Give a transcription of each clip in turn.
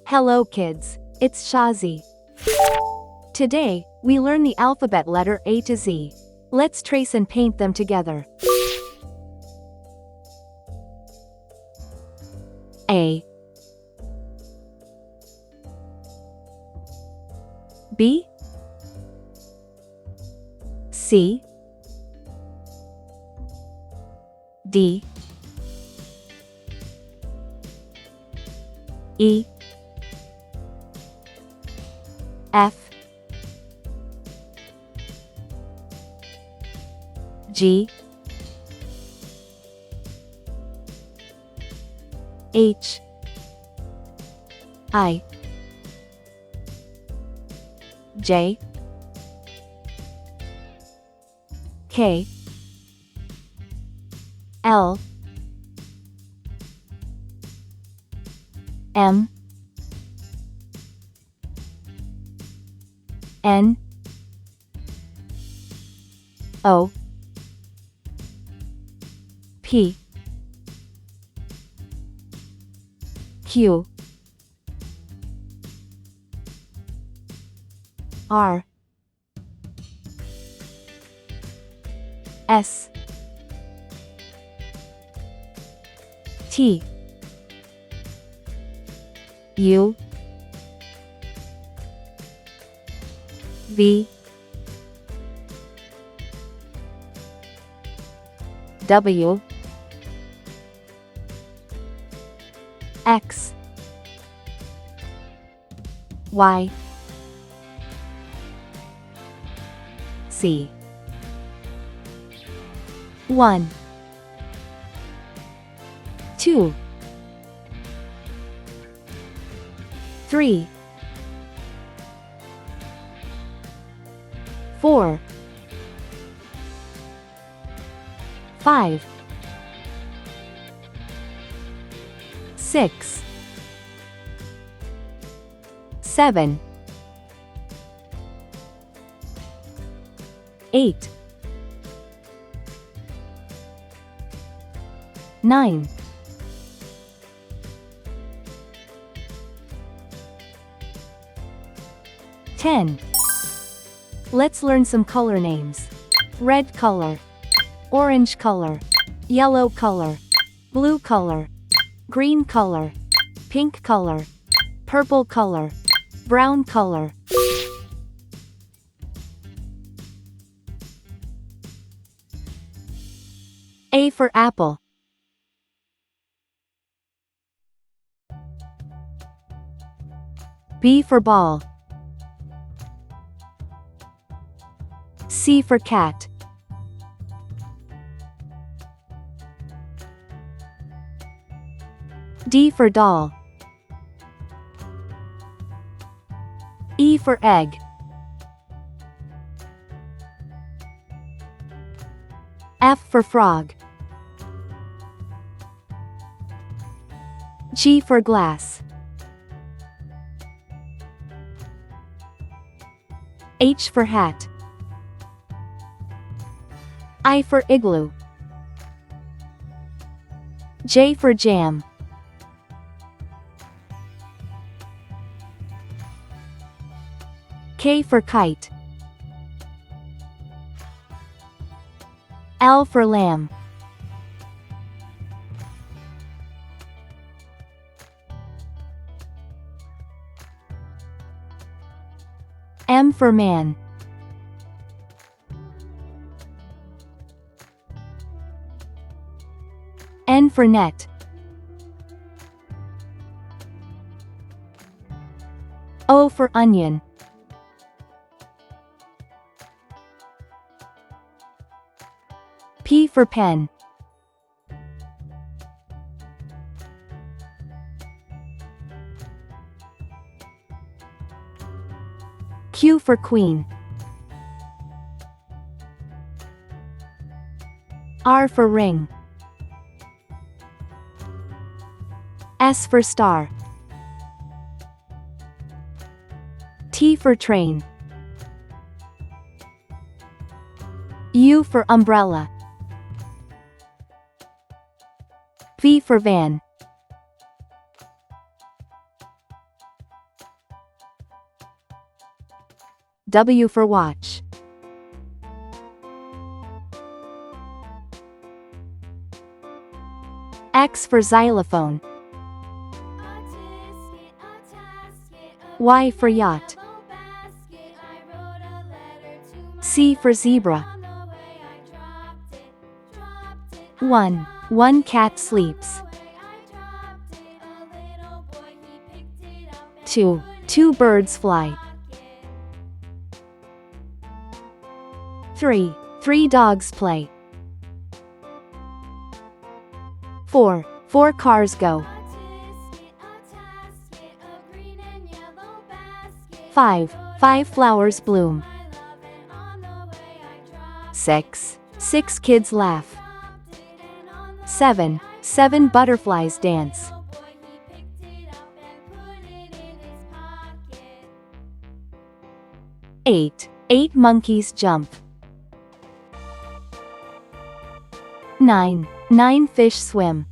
Hello kids, it's Shazi. Today, we learn the alphabet letter A to Z. Let's trace and paint them together. A, B, C, D, E, F, G, H, I, J, K, L, M, N, O, P, Q, R, S, T, U, V, W, X, Y, C. 1, 2, 3, 4, 5, 6, 7, 8, 9, 10. Let's learn some color names. Red color, orange color, yellow color, blue color, green color, pink color, purple color, brown color. A for apple. B for ball. C for cat. D for doll. E for egg. F for frog. G for glass. H for hat. I for igloo. J for jam. K for kite. L for lamb. M for man. N for net. O for onion. P for pen. Q for queen. R for ring. S for star. T for train. U for umbrella. V for van. W for watch. X for xylophone. Y for yacht. C for zebra. 1. One cat sleeps. 2. Two birds fly. 3. Three dogs play. 4. Four cars go. 5. Five flowers bloom. 6. Six kids laugh. 7. Seven butterflies dance. 8. Eight monkeys jump. 9. Nine fish swim.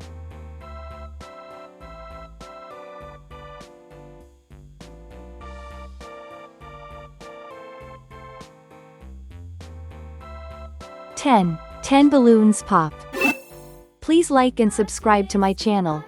10. 10 balloons pop. Please like and subscribe to my channel.